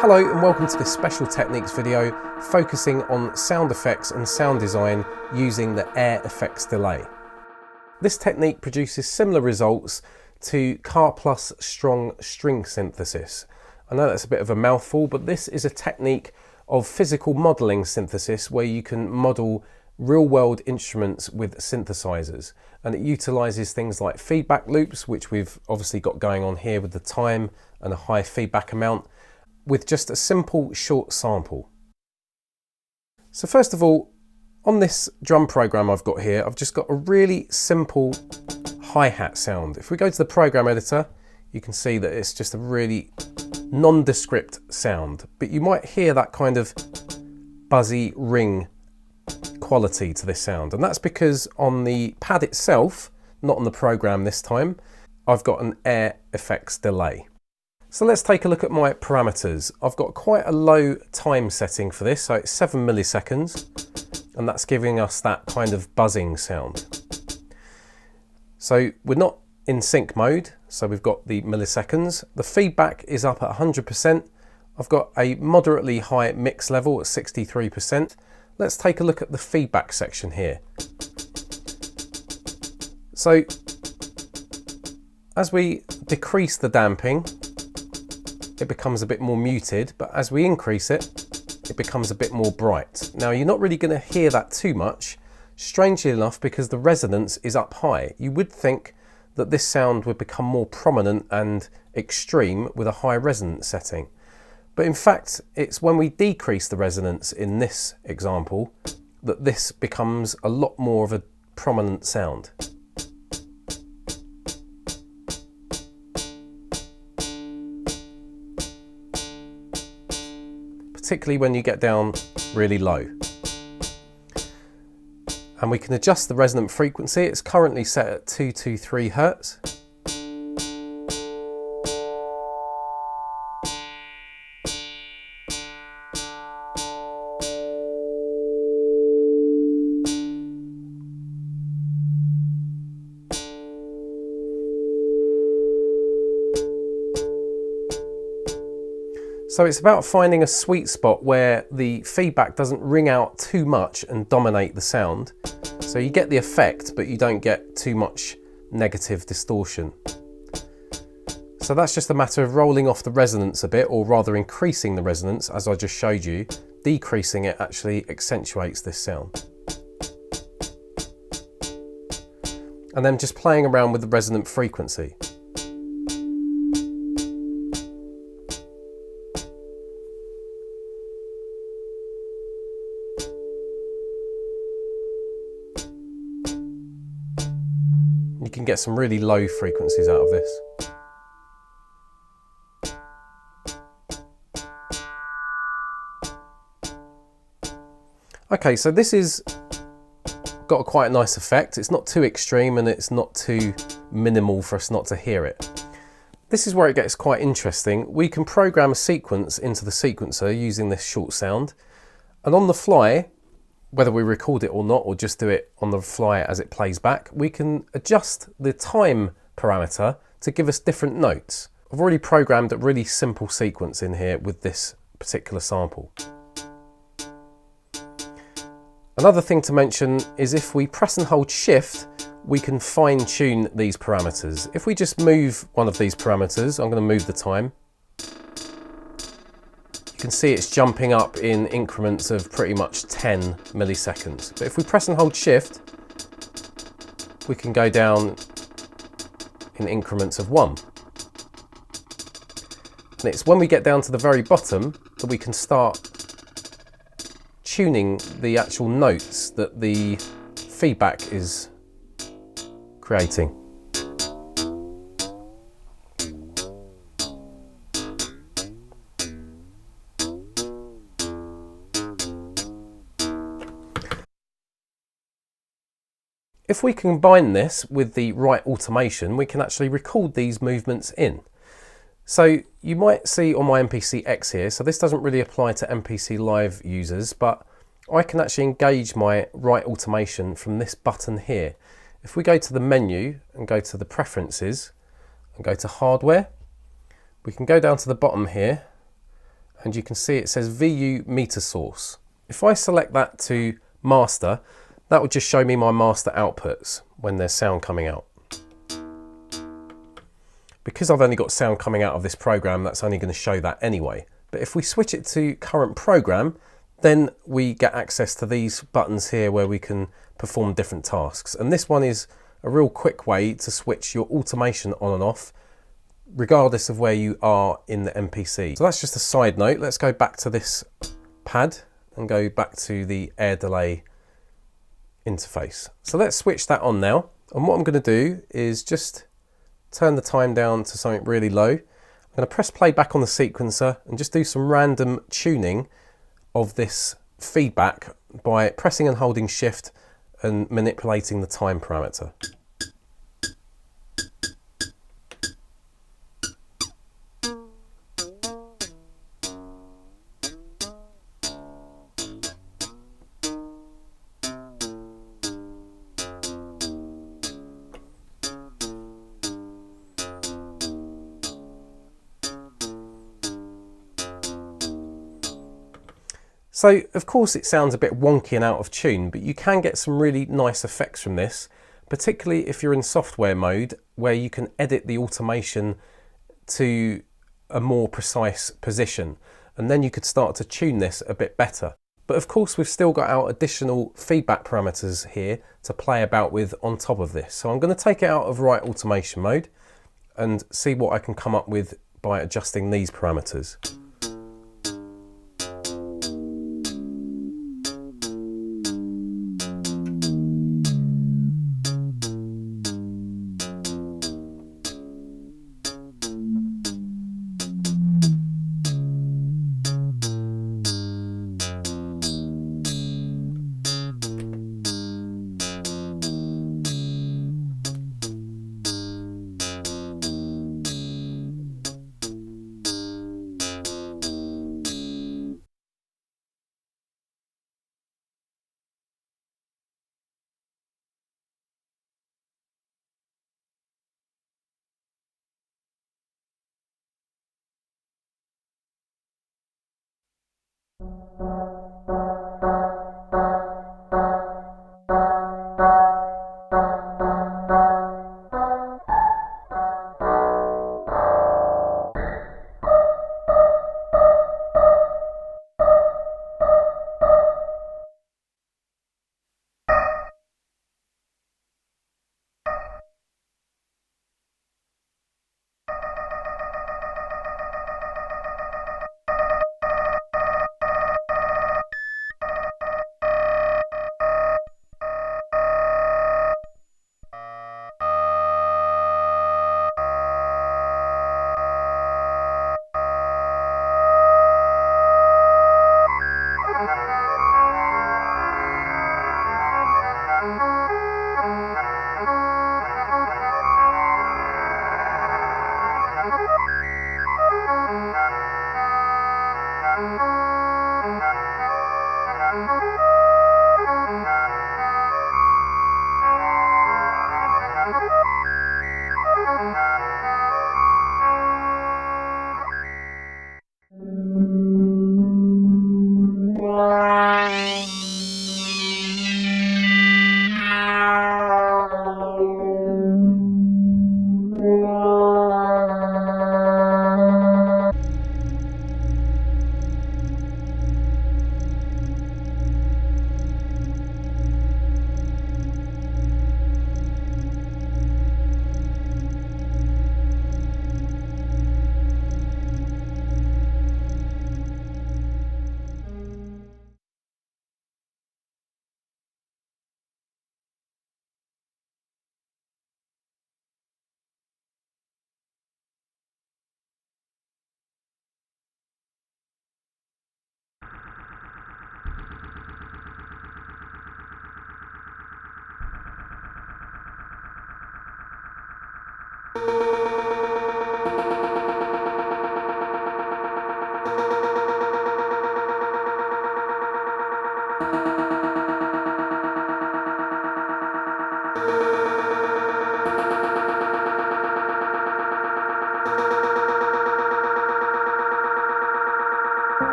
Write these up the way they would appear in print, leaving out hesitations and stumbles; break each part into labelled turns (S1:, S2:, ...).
S1: Hello and welcome to this special techniques video focusing on sound effects and sound design using the air effects delay. This technique produces similar results to Karplus Strong string synthesis. I know that's a bit of a mouthful, but this is a technique of physical modelling synthesis where you can model real-world instruments with synthesizers, and it utilises things like feedback loops, which we've obviously got going on here with the time and a high feedback amount, with just a simple short sample. So first of all, on this drum program I've got here, I've just got a really simple hi-hat sound. If we go to the program editor, you can see that it's just a really nondescript sound, but you might hear that kind of buzzy ring quality to this sound, and that's because on the pad itself, not on the program this time, I've got an air effects delay. So let's take a look at my parameters. I've got quite a low time setting for this, so it's 7 milliseconds, and that's giving us that kind of buzzing sound. So we're not in sync mode, so we've got the milliseconds. The feedback is up at 100%. I've got a moderately high mix level at 63%. Let's take a look at the feedback section here. So as we decrease the damping, it becomes a bit more muted, but as we increase it, it becomes a bit more bright. Now you're not really going to hear that too much, strangely enough, because the resonance is up high. You would think that this sound would become more prominent and extreme with a high resonance setting. But in fact, it's when we decrease the resonance in this example that this becomes a lot more of a prominent sound. Particularly when you get down really low. And we can adjust the resonant frequency. It's currently set at 223 Hertz. So it's about finding a sweet spot where the feedback doesn't ring out too much and dominate the sound. So you get the effect, but you don't get too much negative distortion. So that's just a matter of rolling off the resonance a bit, or rather increasing the resonance, as I just showed you. Decreasing it actually accentuates this sound. And then just playing around with the resonant frequency. You can get some really low frequencies out of this. Okay, so this is got a quite nice effect. It's not too extreme and it's not too minimal for us not to hear it. This is where it gets quite interesting. We can program a sequence into the sequencer using this short sound, and on the fly, whether we record it or not, or just do it on the fly as it plays back, we can adjust the time parameter to give us different notes. I've already programmed a really simple sequence in here with this particular sample. Another thing to mention is if we press and hold shift, we can fine tune these parameters. If we just move one of these parameters, I'm going to move the time. You can see it's jumping up in increments of pretty much 10 milliseconds. But if we press and hold shift, we can go down in increments of 1. And it's when we get down to the very bottom that we can start tuning the actual notes that the feedback is creating. If we combine this with the right automation, we can actually record these movements in. So you might see on my MPC X here, so this doesn't really apply to MPC Live users, but I can actually engage my right automation from this button here. If we go to the menu and go to the preferences and go to hardware, we can go down to the bottom here and you can see it says VU meter source. If I select that to master, that will just show me my master outputs when there's sound coming out. Because I've only got sound coming out of this program, that's only going to show that anyway. But if we switch it to current program, then we get access to these buttons here where we can perform different tasks. And this one is a real quick way to switch your automation on and off, regardless of where you are in the MPC. So that's just a side note. Let's go back to this pad and go back to the air delay interface. So let's switch that on now. And what I'm going to do is just turn the time down to something really low. I'm going to press play back on the sequencer and just do some random tuning of this feedback by pressing and holding shift and manipulating the time parameter. So of course it sounds a bit wonky and out of tune, but you can get some really nice effects from this, particularly if you're in software mode where you can edit the automation to a more precise position, and then you could start to tune this a bit better. But of course we've still got our additional feedback parameters here to play about with on top of this. So I'm going to take it out of right automation mode and see what I can come up with by adjusting these parameters.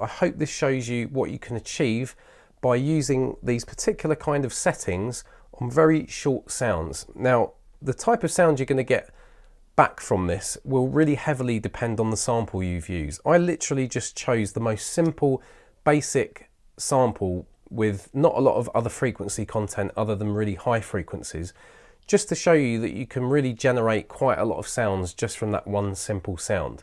S1: I hope this shows you what you can achieve by using these particular kind of settings on very short sounds. Now, the type of sound you're going to get back from this will really heavily depend on the sample you've used. I literally just chose the most simple, basic sample with not a lot of other frequency content other than really high frequencies, just to show you that you can really generate quite a lot of sounds just from that one simple sound.